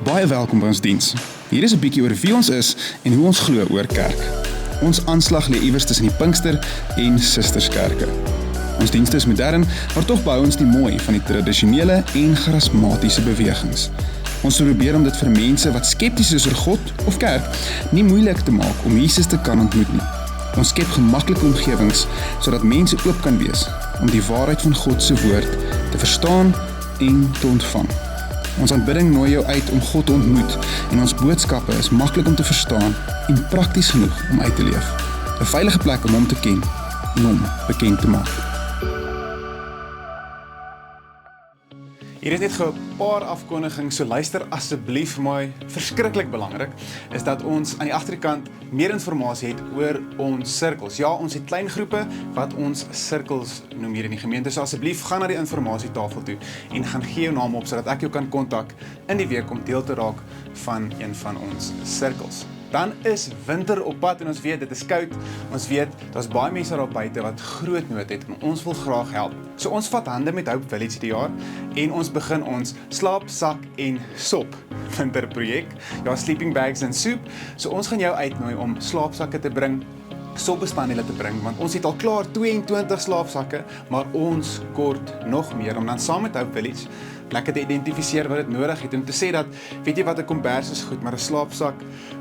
Baie welkom by ons diens. Hier is 'n bietjie oor wie ons is en hoe ons glo oor kerk. Ons aanslag lê iewers tussen die Pinkster en Susterskerke. Ons dienste is modern, maar tog behou ons die mooi van die tradisionele en charismatiese bewegings. Ons probeer om dit vir mense wat skepties is oor God of kerk nie moeilik te maak om Jesus te kan ontmoet nie. Ons skep gemaklike omgewings sodat mense oop kan wees om die waarheid van God se woord te verstaan en te ontvang. Ons aanbidding nooi jou uit om God te ontmoet en ons boodskappe is maklik om te verstaan en prakties genoeg om uit te leef. 'n Veilige plek om hom te ken en hom bekend te maak. Hier is net gou 'n paar afkondigings, so luister asseblief vir my. Verskriklik belangrik is dat ons aan die agterkant meer inligting het oor ons sirkels. Ja, ons het klein groepe wat ons sirkels noem hier in die gemeente. So asseblief gaan na die informasietafel toe en gaan gee jou naam op sodat ek jou kan kontak in die week om deel te raak van een van ons sirkels. Dan is winter op pad en ons weet dit is koud. Ons weet daar's baie mense daar buite wat groot nood het en ons wil graag help. So ons vat hande met Hope Village die jaar en ons begin ons slaap, sak en sop winterprojek. Ja, sleeping bags en soup. So ons gaan jou uitnooi om slaapsakke te bring, sopbespandeele te bring, want ons het al klaar 22 slaapsakke, maar ons kort nog meer om dan saam met Hope Village lekker te identifiseer wat dit nodig het en te sê dat, weet jy wat, 'n kombers is goed, maar 'n slaapsak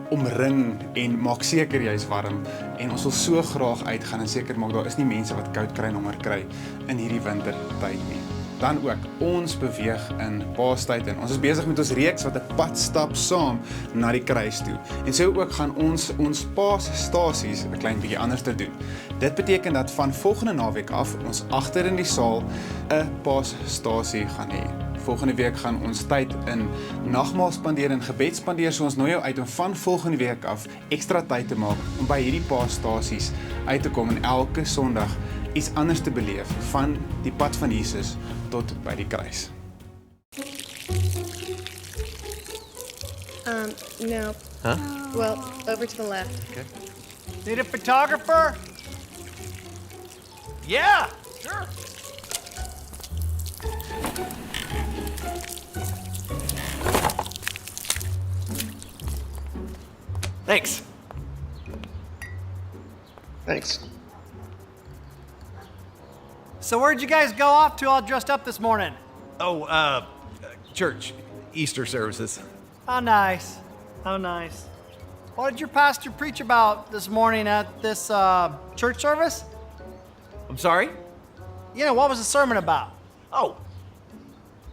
omring en maak seker jy is warm en ons wil so graag uitgaan en seker maak daar is nie mense wat koud kry en honger kry in hierdie wintertyd nie. Dan ook, ons beweeg in Paastyd en ons is besig met ons reeks wat 'n pad stap saam na die kruis toe. En so ook gaan ons paasstasies 'n klein bietjie anders te doen. Dit beteken dat van volgende naweek af ons agter in die saal 'n paasstasie gaan hê. Volgende week gaan ons tyd in nagmaal spandeer en gebed spandeer, so ons nooi jou uit om van volgende week af ekstra tyd te maak om by hierdie paasstasies uit te kom en elke Sondag iets anders te beleef van die pad van Jesus tot by die kruis. No. Huh? Well, over to the left. Okay. Need a photographer? Yeah, sure. Thanks. Thanks. So where'd you guys go off to all dressed up this morning? Oh, church, Easter services. Oh, nice. Oh, nice. What did your pastor preach about this morning at this church service? I'm sorry? You know, what was the sermon about? Oh,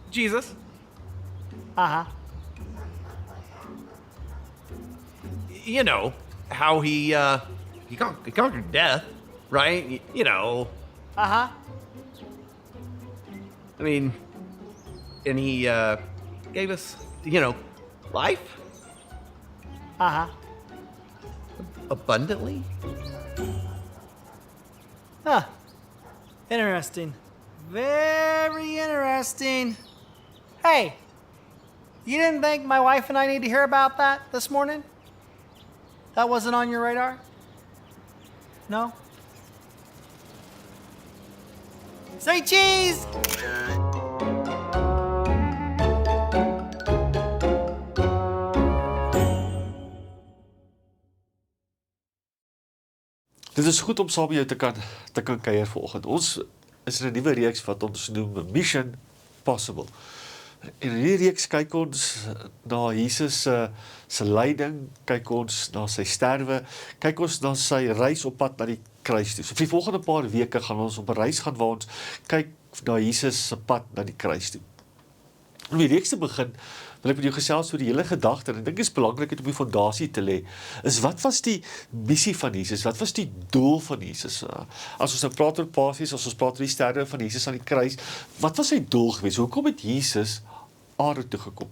Jesus. Uh-huh. You know, how he conquered death, right? You know. Uh-huh. I mean, and he gave us, life Uh-huh. abundantly. Huh. Interesting. Very interesting. Hey, you didn't think my wife and I need to hear about that this morning? That wasn't on your radar? No? Say cheese! Dit is goed om saam met jou te kan kuier vanoggend. Ons is in 'n nuwe reeks wat ons noem Mission Possible. En in hierdie reeks kyk ons na Jesus se lyding, kyk ons na sy sterwe, kyk ons na sy reis op pad na die kruis toe. So vir die volgende paar weke gaan ons op 'n reis gaan waar ons kyk na Jesus se pad na die kruis toe. Om die reeks te begin, wil ek met jou gesels oor die hele gedagte, en ek dink dit is belangrik om die fondasie te lê, is wat was die missie van Jesus, wat was die doel van Jesus? As ons nou praat oor Paasies, as ons praat oor die sterwe van Jesus aan die kruis, wat was sy doel geweest? Hoekom het Jesus aarde toe gekom?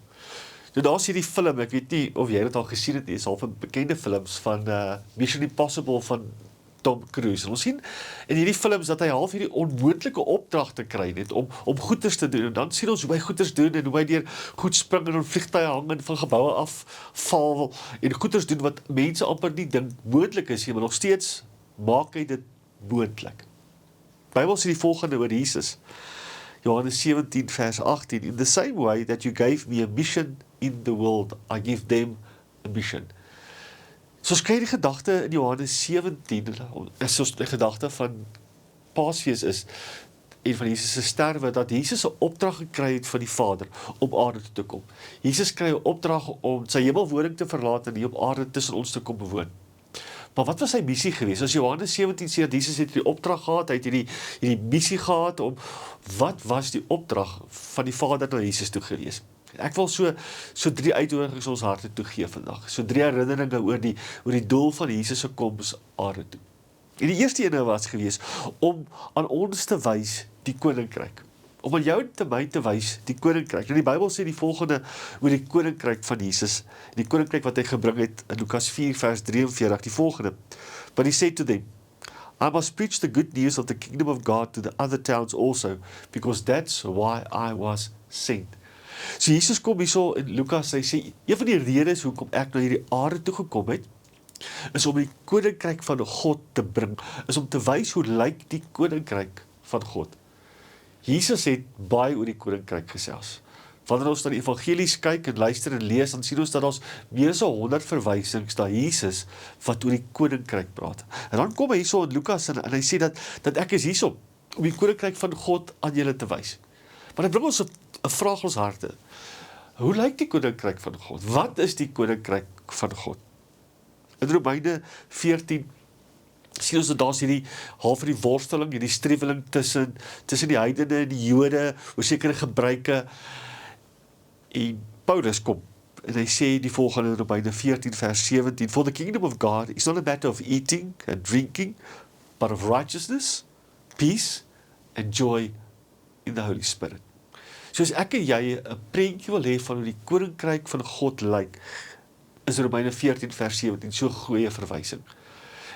Nou daar's hierdie film, ek weet nie of jy dit al gesien het nie, is half 'n bekende films van Mission Impossible van Tom Cruise. En ons sien in hierdie films dat hy half hierdie onmoontlike opdragte kry net om goeders te doen. En dan sien ons hoe hy goeders doen en hoe hy deur goed spring en op vliegtuie hang en van geboue afval en goeders doen wat mense amper nie dink moontlik is nie, maar nog steeds maak hy dit moontlik. Bybel sê die volgende oor Jesus. Johannes 17 vers 18, in the same way that you gave me a mission in the world, I give them a mission. So ons kry die gedagte in Johannes 17, is ons die gedagte van Paasfees is, en van Jesus se sterwe, dat Jesus 'n opdrag gekry het van die Vader om aarde toe te kom. Jesus kry 'n opdrag om sy hemelwoning te verlaat en hier op aarde tussen ons te kom bewoon. Maar wat was sy missie geweest? As Johannes 17 sê dat Jesus het die opdrag gehad, hy het hierdie missie gehad om, wat was die opdrag van die Vader na Jesus toe gewees? Ek wil so 3 uitnodigings ons harte toe gee vandag. So 3 herinneringe oor die doel van Jesus se koms aarde toe. En die eerste ene was gewees om aan ons te wys die koninkryk. Om aan jou en te my te wys die koninkryk. Nou die Bybel sê die volgende oor die koninkryk van Jesus. Die koninkryk wat hy gebring het in Lukas 4 vers 43, die volgende. But he said to them, I must preach the good news of the kingdom of God to the other towns also, because that's why I was sent. So Jesus kom hierso in Lukas, hy sê, een van die redes hoekom ek na hierdie aarde toe gekom het, is om die koninkryk van God te bring, is om te wys hoe lyk die koninkryk van God. Jesus het baie oor die koninkryk gesels. Wanneer ons na die evangelies kyk en luister en lees, dan sien ons dat ons meer as 100 verwysings na Jesus wat oor die koninkryk praat. En dan kom hy hierso in Lukas en hy sê dat ek is hierso om die koninkryk van God aan julle te wys. Maar dit bring ons 'n vraag in ons harte. Hoe lyk die koninkryk van God? Wat is die koninkryk van God? In Romeine 14 sien ons dat daar is hierdie half die worsteling, hierdie streweling tussen die heidene en die Jode, oor sekere gebruike. En Paulus kom en hy sê die volgende in Romeine 14 vers 17, For the kingdom of God is not a matter of eating and drinking, but of righteousness, peace and joy in the Holy Spirit. So as ek en jy 'n prentjie wil hê van hoe die koninkryk van God lyk, is Romeine 14 vers 17 so 'n goeie verwysing.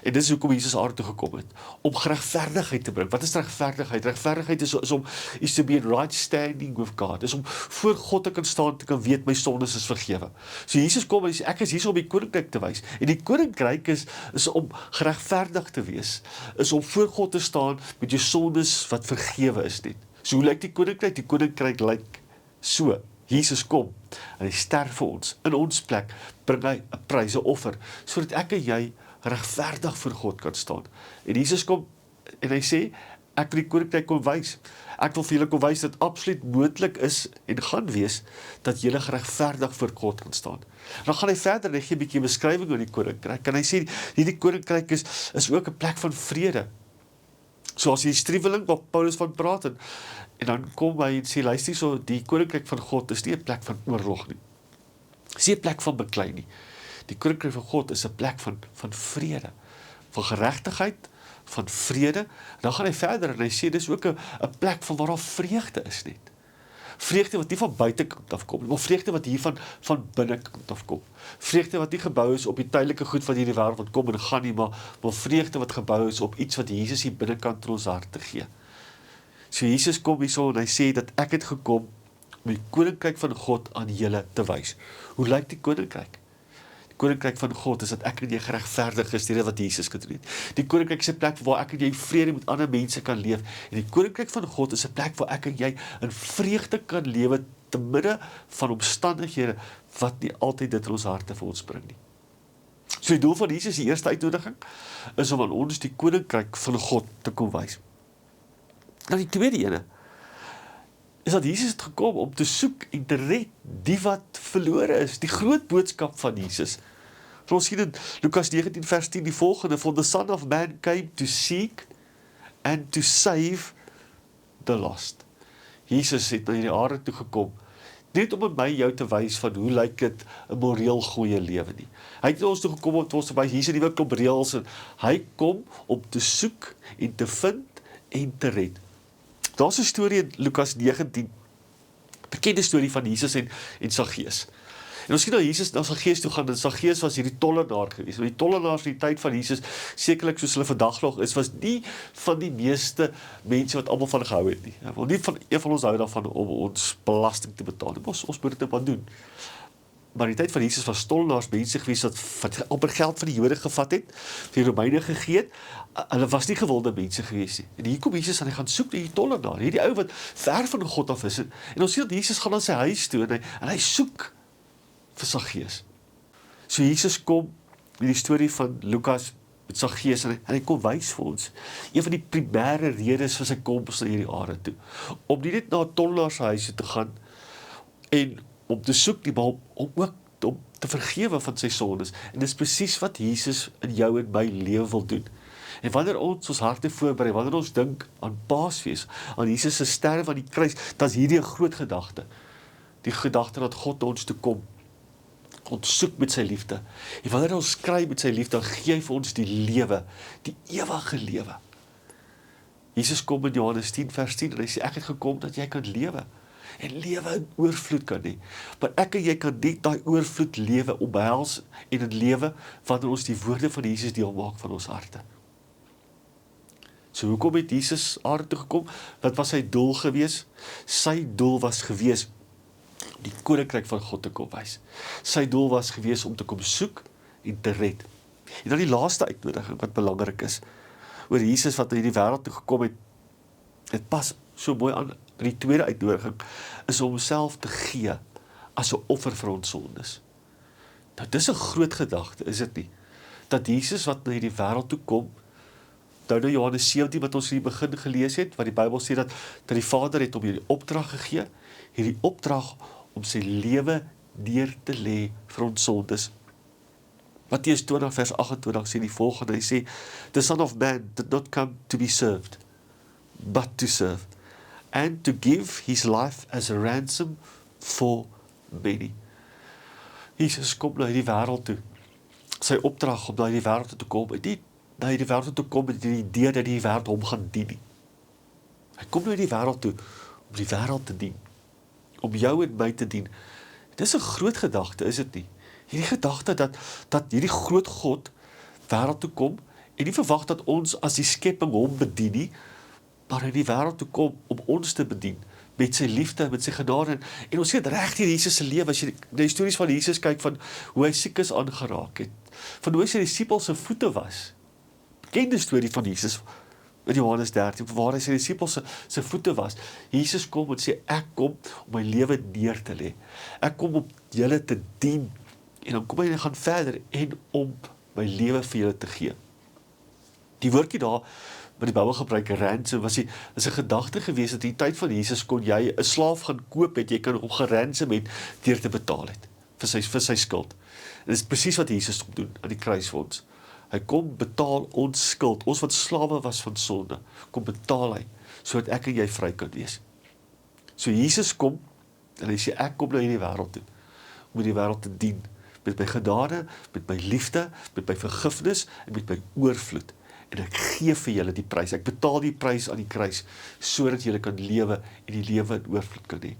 En dis hoekom Jesus aarde toe gekom het, om geregverdigheid te bring. Wat is regverdigheid? Regverdigheid is to be in right standing with God. Is om voor God te kan staan, te kan weet my sondes is vergewe. So Jesus kom en sê ek is hier om die koninkryk te wys. En die koninkryk is om geregverdig te wees, is om voor God te staan met jou sondes wat vergewe is net. So hoe lyk die koninkryk? Die koninkryk lyk so. Jesus kom en hy sterf vir ons. In ons plek bring hy 'n pryse offer, sodat ek en jy regverdig voor God kan staan. En Jesus kom en hy sê, ek wil die koninkryk kom wys. Ek wil vir julle kom wys dat absoluut moontlik is en gaan wees dat julle geregverdig voor God kan staan. Dan gaan hy verder en hy gee 'n bietjie beskrywing oor die koninkryk. En hy sê hierdie koninkryk is ook 'n plek van vrede. Soos die streweling wat Paulus van praat en dan kom hy en sê luister so, die koninkryk van God is nie 'n plek van oorlog nie. Dis nie 'n plek van beklei nie. Die koninkryk van God is 'n plek van vrede, van geregtigheid, van vrede. En dan gaan hy verder en hy sê dis ook 'n plek van waar daar vreugde is net. Vreugde wat nie van buitekant af kom, maar vreugde wat hier van binnekant af kom. Vreugde wat nie gebou is op die tydelike goed van hierdie wêreld wat kom en gaan nie, maar vreugde wat gebou is op iets wat Jesus hier binnekant in ons harte gee. So Jesus kom hierso en hy sê dat ek het gekom om die koninkryk van God aan julle te wys. Hoe lyk die koninkryk? Koninkryk van God is dat ek en jy geregverdig is deur wat Jesus gedoen het. Die koninkryk is 'n plek waar ek en jy vrede met ander mense kan leef. En die koninkryk van God is 'n plek waar ek en jy in vreugde kan lewe te midde van omstandighede wat nie altyd dit in ons harte vir ons bring nie. So die doel van Jesus, die eerste uitnodiging, is om aan ons die koninkryk van God te kom wys. Nou die tweede ene is dat Jesus het gekom om te soek en te red die wat verlore is. Die groot boodskap van Jesus. Ons sien in Lukas 19 vers 10 die volgende, For the Son of Man came to seek and to save the lost. Jesus het na hierdie aarde toe gekom, net om aan my jou te wys van hoe lyk dit 'n moreel goeie lewe nie. Hy het ons toe gekom om ons te wys, hier is 'n nuwe klomp reëls en hy kom om te soek en te vind en te red. Daar's 'n storie in Lukas 19, bekende storie van Jesus en Saggeus. En ons sien dat Jesus na Saggeus toe gaan, en Saggeus was hierdie tollenaar gewees. Die tollenaars in die tyd van Jesus, sekerlik soos hulle vandag nog is, was nie van die meeste mense wat almal van gehou het nie. Want nie van een van ons hou daarvan om ons belasting te betaal. Ons moet dit net maar doen. Maar in die tyd van Jesus was tollenaars mense gewees wat amper geld van die Jode gevat het, vir die Romeine gegee het. Hulle was nie gewilde mense gewees nie. En hier kom Jesus en hy gaan soek na die tollenaar, hierdie ou wat ver van God af is. En ons sien dat Jesus gaan na sy huis toe en hy soek vir Saggeus. So Jesus kom in die storie van Lukas met Saggeus en hy kom wys vir ons een van die primêre redes vir sy koms na hierdie aarde toe. Om nie net na 'n tollenaar se huis te gaan en om te soek nie, maar om ook om te vergewe van sy sondes. En dis presies wat Jesus in jou en my lewe wil doen. En wanneer ons harte voorberei, wanneer ons dink aan Paasfees, aan Jesus se sterwe aan die kruis, dan is hierdie 'n groot gedagte. Die gedagte dat God ons toe kom, ons soek met sy liefde. En wanneer ons kry met sy liefde, dan gee hy vir ons die lewe, die ewige lewe. Jesus kom in Johannes 10 vers 10 en hy sê, ek het gekom dat jy kan lewe. En lewe in oorvloed kan hê. Maar ek en jy kan net daai oorvloed lewe omhels en in lewe wanneer ons die woorde van Jesus deel maak van ons harte. So hoekom het Jesus aarde toe gekom? Wat was sy doel gewees? Sy doel was gewees om die koninkryk van God te kom wys. Sy doel was gewees om te kom soek en te red. En dan die laaste uitnodiging wat belangrik is, oor Jesus wat in die wêreld toe gekom het, dit pas so mooi aan die tweede uitnodiging, is om homself te gee as 'n offer vir ons sondes. Nou dis 'n groot gedagte, is dit nie? Dat Jesus wat na hierdie wêreld toe kom, nou Johannes 17 wat ons in die begin gelees het, wat die Bybel sê dat die Vader het hom hierdie opdrag gegee, hierdie opdrag om sy lewe neer te lê vir ons sondes. Matteus 20 vers 28 sê die volgende, hy sê, the Son of Man did not come to be served, but to serve, and to give his life as a ransom for many. Jesus kom na hierdie wêreld toe. Sy opdrag om na hierdie wêreld toe te kom, en nie na hierdie wêreld toe te kom met die idee dat die wêreld hom gaan dien nie. Hy kom na hierdie wêreld toe om die wêreld te dien, om jou en my te dien. Dis 'n groot gedagte, is dit nie? Hierdie gedagte dat hierdie groot God wêreld toe kom en nie verwag dat ons as die skepping hom bedien nie, maar in die wêreld toe kom om ons te bedien, met sy liefde, met sy genade, en ons sien reg hier Jesus se lewe, as jy die stories van Jesus kyk, van hoe hy siekes aangeraak het, van hoe hy sy disippels se voete was, bekende storie van Jesus, in Johannes 13, waar hy sy disippels se voete was, Jesus kom en sê, ek kom om my lewe neer te lê, ek kom om julle te dien, en dan kom hy en gaan verder, en om my lewe vir julle te gee. Die woordjie daar, wat die Bybel gebruik, ransom, is 'n gedagte gewees, dat in die tyd van Jesus kon jy 'n slaaf gaan koop het, jy kan hom geransom het, deur te betaal het, vir sy skuld. En dit is presies wat Jesus kom doen, aan die kruis vir ons. Hy kom betaal ons skuld, ons wat slawe was van sonde, kom betaal hy, sodat ek en jy vry kan wees. So Jesus kom, en hy sê, ek kom na hierdie wêreld toe, om die wêreld te dien, met my genade, met my liefde, met my vergifnis, en met my oorvloed. En ek gee vir julle die prys, ek betaal die prys aan die kruis, sodat julle kan lewe, en die lewe in oorvloed kan hê.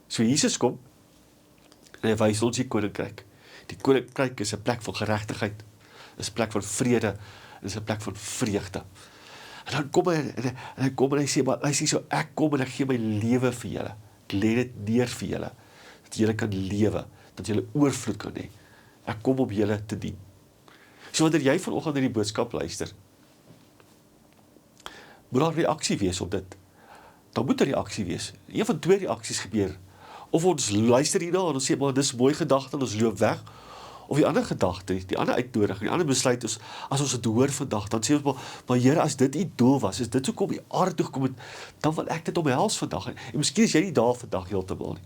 So Jesus kom, en hy wys ons die koninkryk. Die koninkryk is 'n plek van geregtigheid, is 'n plek van vrede, is 'n plek van vreugde. En dan kom hy, en hy sê, maar hy sê so, ek kom en ek gee my lewe vir julle, ek lê dit neer vir julle, dat julle kan lewe, dat julle oorvloed kan hê. Ek kom om julle te dien. So wanneer jy vanoggend na die boodskap luister, moet daar 'n reaksie wees op dit. Dan moet 'n reaksie wees. Een van twee reaksies gebeur. Of ons luister hierna en ons sê, maar dis mooi gedagte en ons loop weg. Of die ander gedagte, die ander uitnodiging, die ander besluit is, as ons dit hoor vandag, dan sê ons, maar Here, as dit u doel was, is dit hoekom u aarde toe gekom het, dan wil ek dit omhels vandag. En miskien is jy nie daar vandag heeltemal nie,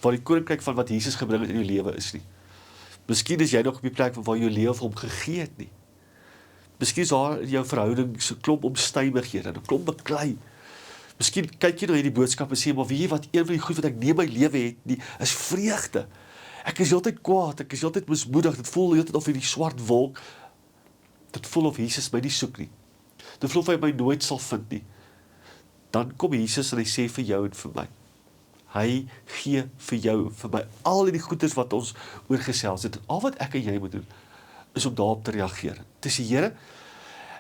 waar die koninkryk van wat Jesus gebring het in jou lewe is nie. Miskien is jy nog op die plek waar jou lewe vir hom gegee het nie. Miskien is daar in jou verhouding so 'n klomp omstywighede, 'n klomp beklei. Miskien kyk jy na hierdie boodskap en sê, maar weet jy wat, een van die goed wat ek nie in my lewe het nie, is vreugde. Ek is heeltyd kwaad, ek is heeltyd mismoedig, dit voel heeltyd of hierdie swart wolk, dit voel of Jesus my nie soek nie. Dit voel of hy my nooit sal vind nie. Dan kom Jesus en hy sê vir jou en vir my, hy gee vir jou, vir my, al die goeders wat ons oorgesels het, en al wat ek en jy moet doen, is om daarop te reageer. Dis die Here,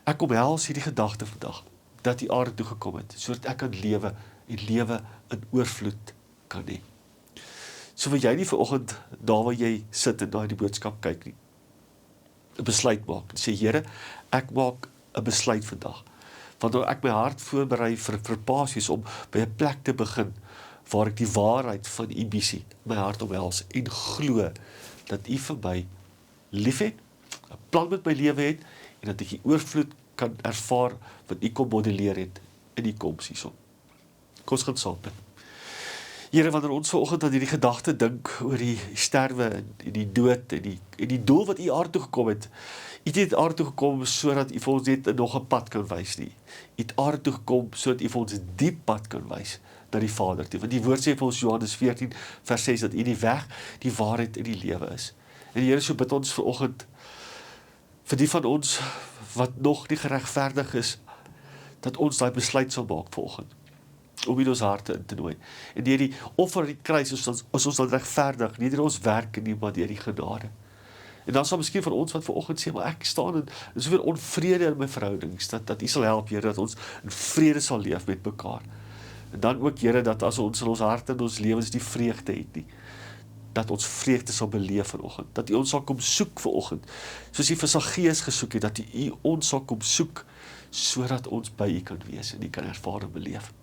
ek omhels hierdie gedagte vandag, dat die aarde toe gekom het, sodat ek kan lewe, en lewe in oorvloed kan hê. So wil jy nie vanoggend, daar waar jy sit en na die boodskap kyk nie, 'n besluit maak, en sê, Here, ek maak 'n besluit vandag, want ek my hart voorberei vir Paasfees, om by 'n plek te begin, waar ek die waarheid van U missie my hart omhels en glo dat U vir my lief het, 'n plan met my lewe het en dat ek die oorvloed kan ervaar wat U kom modelleer het in die koms hierson. Kom ons gaan saam bid. Here, wanneer ons vanoggend aan hierdie gedagte dink oor die sterwe en die dood en die doel wat U aard toe gekom het, U het aard toe gekom sodat U vir ons net nog 'n pad kan wys nie. U het aard toe gekom sodat U vir ons 'n diep pad kan wys na die Vader toe. Want die woord sê vir ons Johannes 14 vers 6 dat U die weg, die waarheid en die lewe is. En die Here, so bid ons vanoggend vir die van ons wat nog nie geregverdig is, dat ons daai besluit sal maak vanoggend om in ons harte in te nooi. En deur die offer aan die kruis is ons dan regverdig, nie deur ons werke nie, maar deur die genade. En dan sal miskien van ons wat vanoggend sê, maar ek staan in soveel onvrede in my verhoudings, dat U sal help, Here, dat ons in vrede sal leef met mekaar. En dan ook, Here, dat as ons in ons harte en ons lewens die vreugde het nie, dat ons vreugde sal beleef vanoggend, dat U ons sal kom soek vanoggend, soos U vir Saggeus gesoek het, dat U ons sal kom soek, sodat ons by U kan wees en U kan ervaar en beleef.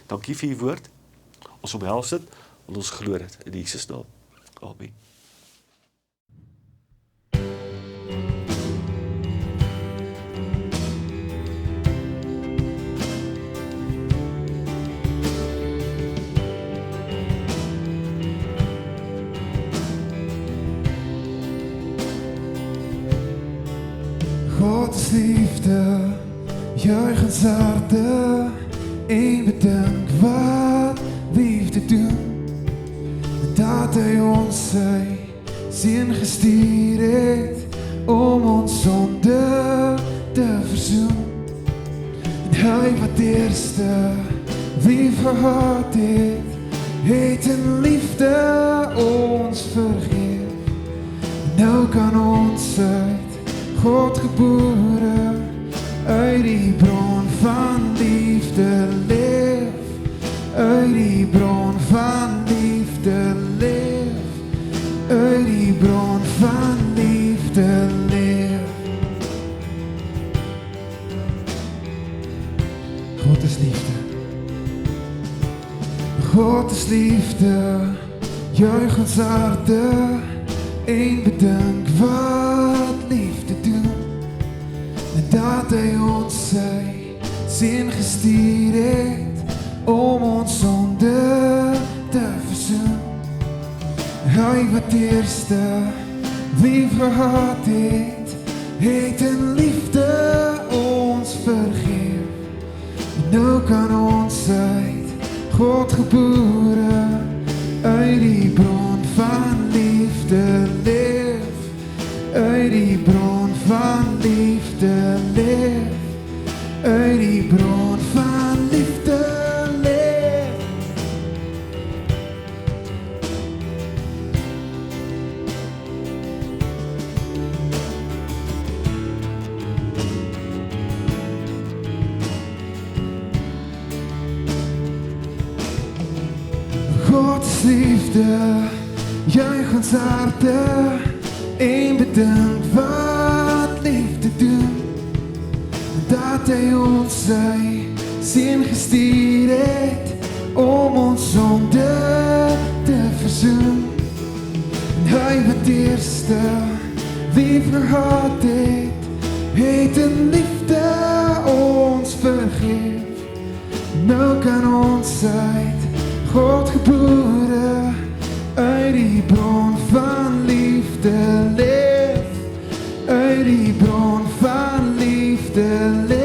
Dankie vir U woord, ons omhels dit, en ons glo dit, in Jesus naam. Amen. God is liefde, juich ons harte, en bedank wat liefde doen, dat Hy ons sy seun gestuur het, om ons sonde te verzoen. En Hy wat eerste lief gehad het in liefde ons vergeef. Nou kan ons uit God gebore, uit die bron van liefde leef, uit die bron van liefde leef, uit die bron van liefde leef. God is liefde. God is liefde, juich ons harte, en bedank wat liefde doen. En dat Hy ons sy seun gestuur het, om ons sonde te verzoen. Hy wat eerste lief gehad het in liefde ons vergeef. En nou kan ons uit God gebore, uit die bron van liefde leef, uit die bron van liefde leef, uit die bron van liefde leef. God is liefde, juich ons harte, en bedank wat liefde doen, dat Hy ons sy seun gestuur het, om ons sonde te verzoen. En Hy wat eerste lief gehad het in liefde ons vergeef. Nou kan ons uit God gebore, uit die bron van liefde leef, uit die bron van liefde leef.